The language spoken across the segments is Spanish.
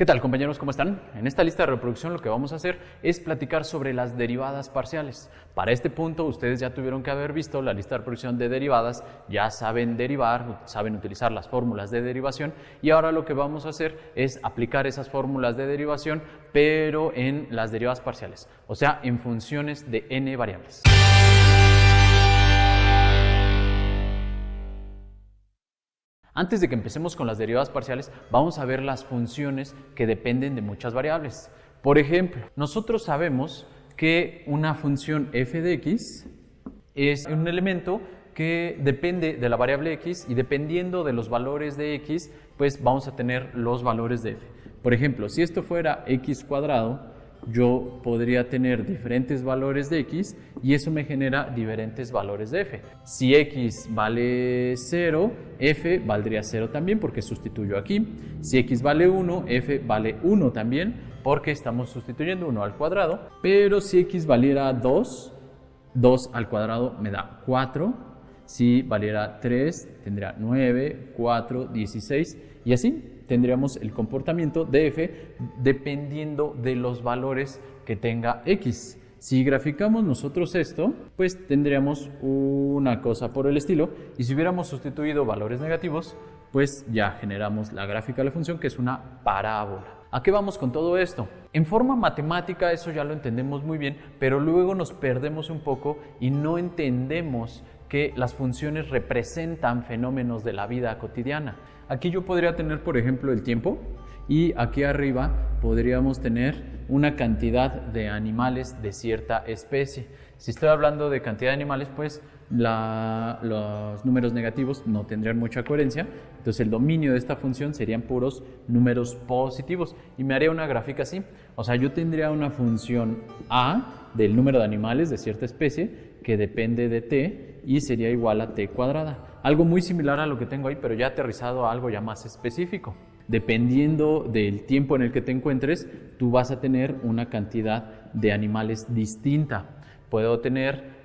¿Qué tal, compañeros? ¿Cómo están? En esta lista de reproducción lo que vamos a hacer es platicar sobre las derivadas parciales. Para este punto ustedes ya tuvieron que haber visto la lista de reproducción de derivadas, ya saben derivar, saben utilizar las fórmulas de derivación y ahora lo que vamos a hacer es aplicar esas fórmulas de derivación pero en las derivadas parciales, o sea, en funciones de n variables. Antes de que empecemos con las derivadas parciales, vamos a ver las funciones que dependen de muchas variables. Por ejemplo, nosotros sabemos que una función f de x es un elemento que depende de la variable x y dependiendo de los valores de x, pues vamos a tener los valores de f. Por ejemplo, si esto fuera x cuadrado, yo podría tener diferentes valores de x y eso me genera diferentes valores de f. Si x vale 0, f valdría 0 también porque sustituyo aquí. Si x vale 1, f vale 1 también porque estamos sustituyendo 1 al cuadrado. Pero si x valiera 2, 2 al cuadrado me da 4. Si valiera 3, tendría 9, 4, 16 y así tendríamos el comportamiento de f dependiendo de los valores que tenga x. Si graficamos nosotros esto, pues tendríamos una cosa por el estilo y si hubiéramos sustituido valores negativos, pues ya generamos la gráfica de la función que es una parábola. ¿A qué vamos con todo esto? En forma matemática eso ya lo entendemos muy bien, pero luego nos perdemos un poco y no entendemos que las funciones representan fenómenos de la vida cotidiana. Aquí yo podría tener, por ejemplo, el tiempo y aquí arriba podríamos tener una cantidad de animales de cierta especie. Si estoy hablando de cantidad de animales, pues los números negativos no tendrían mucha coherencia, entonces el dominio de esta función serían puros números positivos y me haría una gráfica así. O sea, yo tendría una función a del número de animales de cierta especie que depende de t y sería igual a t cuadrada. Algo muy similar a lo que tengo ahí, pero ya aterrizado a algo ya más específico. Dependiendo del tiempo en el que te encuentres, tú vas a tener una cantidad de animales distinta. Puedo tener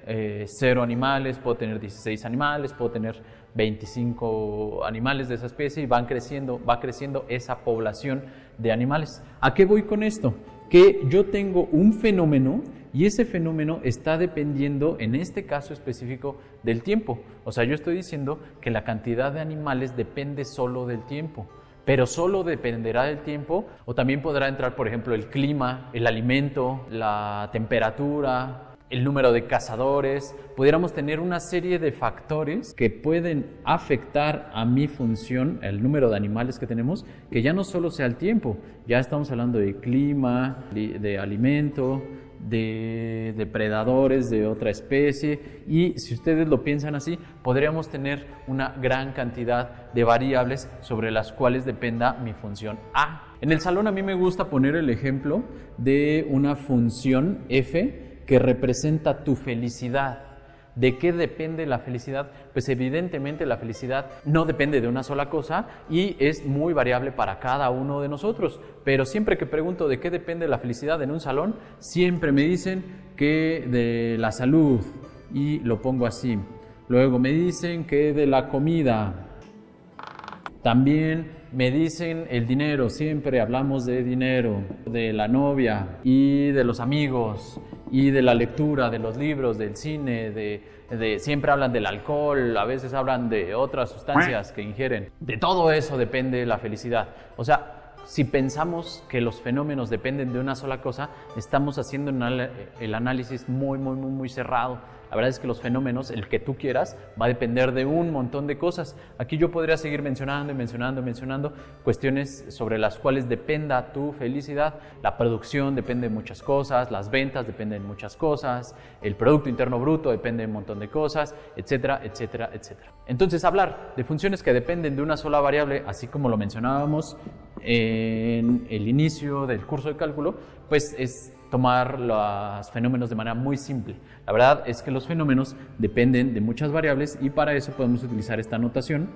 0 animales, puedo tener 16 animales, puedo tener 25 animales de esa especie y va creciendo esa población de animales. ¿A qué voy con esto? Que yo tengo un fenómeno y ese fenómeno está dependiendo, en este caso específico, del tiempo. O sea, yo estoy diciendo que la cantidad de animales depende solo del tiempo, pero solo dependerá del tiempo o también podrá entrar, por ejemplo, el clima, el alimento, la temperatura, el número de cazadores. Pudiéramos tener una serie de factores que pueden afectar a mi función, el número de animales que tenemos, que ya no solo sea el tiempo, ya estamos hablando de clima, de alimento, de depredadores de otra especie y si ustedes lo piensan así, podríamos tener una gran cantidad de variables sobre las cuales dependa mi función a. En el salón a mí me gusta poner el ejemplo de una función f que representa tu felicidad. ¿De qué depende la felicidad? Pues evidentemente la felicidad no depende de una sola cosa y es muy variable para cada uno de nosotros. Pero siempre que pregunto de qué depende la felicidad en un salón, siempre me dicen que de la salud y lo pongo así. Luego me dicen que de la comida. También me dicen el dinero, siempre hablamos de dinero, de la novia y de los amigos y de la lectura, de los libros, del cine, siempre hablan del alcohol, a veces hablan de otras sustancias que ingieren. De todo eso depende la felicidad. O sea, si pensamos que los fenómenos dependen de una sola cosa, estamos haciendo el análisis muy cerrado. La verdad es que los fenómenos, el que tú quieras, va a depender de un montón de cosas. Aquí yo podría seguir mencionando cuestiones sobre las cuales dependa tu felicidad. La producción depende de muchas cosas, las ventas dependen de muchas cosas, el Producto Interno Bruto depende de un montón de cosas, etcétera, etcétera, etcétera. Entonces, hablar de funciones que dependen de una sola variable, así como lo mencionábamos en el inicio del curso de cálculo, pues es tomar los fenómenos de manera muy simple. La verdad es que los fenómenos dependen de muchas variables y para eso podemos utilizar esta notación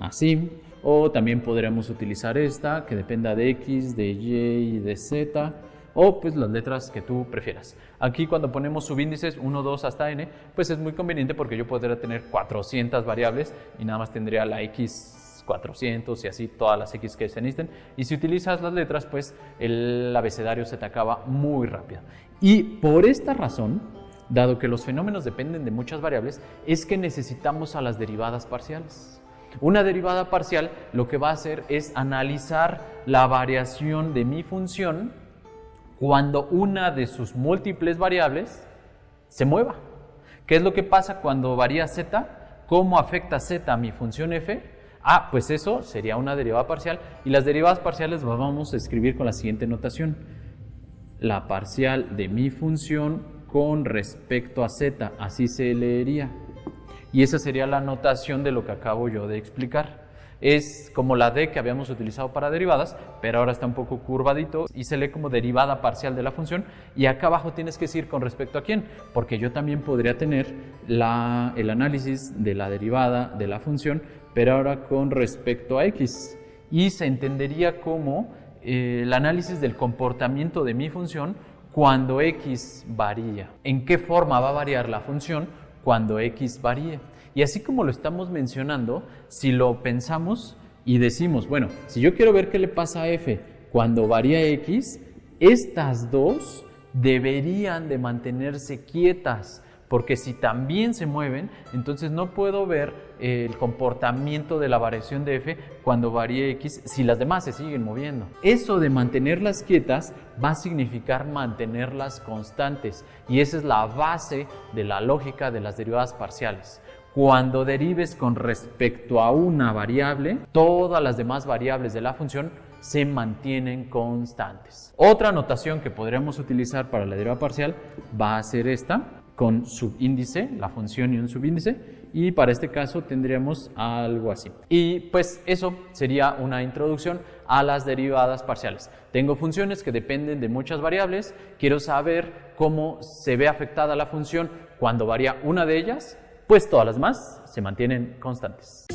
así, o también podríamos utilizar esta que dependa de x, de y y de z, o pues las letras que tú prefieras. Aquí cuando ponemos subíndices 1, 2 hasta n, pues es muy conveniente porque yo podría tener 400 variables y nada más tendría la x x 400 y así todas las x que se necesiten. Y si utilizas las letras, pues el abecedario se te acaba muy rápido. Y por esta razón, dado que los fenómenos dependen de muchas variables, es que necesitamos a las derivadas parciales. Una derivada parcial lo que va a hacer es analizar la variación de mi función cuando una de sus múltiples variables se mueva. ¿Qué es lo que pasa cuando varía z? ¿Cómo afecta z a mi función f? Pues eso sería una derivada parcial, y las derivadas parciales las vamos a escribir con la siguiente notación. La parcial de mi función con respecto a z, así se leería. Y esa sería la notación de lo que acabo yo de explicar. Es como la d que habíamos utilizado para derivadas, pero ahora está un poco curvadito y se lee como derivada parcial de la función. Y acá abajo tienes que decir con respecto a quién, porque yo también podría tener el análisis de la derivada de la función, pero ahora con respecto a x. Y se entendería como el análisis del comportamiento de mi función cuando x varía. ¿En qué forma va a variar la función cuando x varíe? Y así como lo estamos mencionando, si lo pensamos y decimos, bueno, si yo quiero ver qué le pasa a f cuando varía x, estas dos deberían de mantenerse quietas, porque si también se mueven, entonces no puedo ver el comportamiento de la variación de f cuando varíe x si las demás se siguen moviendo. Eso de mantenerlas quietas va a significar mantenerlas constantes, y esa es la base de la lógica de las derivadas parciales. Cuando derives con respecto a una variable, todas las demás variables de la función se mantienen constantes. Otra notación que podríamos utilizar para la derivada parcial va a ser esta, con subíndice, la función y un subíndice, y para este caso tendríamos algo así. Y pues eso sería una introducción a las derivadas parciales. Tengo funciones que dependen de muchas variables, quiero saber cómo se ve afectada la función cuando varía una de ellas, pues todas las demás se mantienen constantes.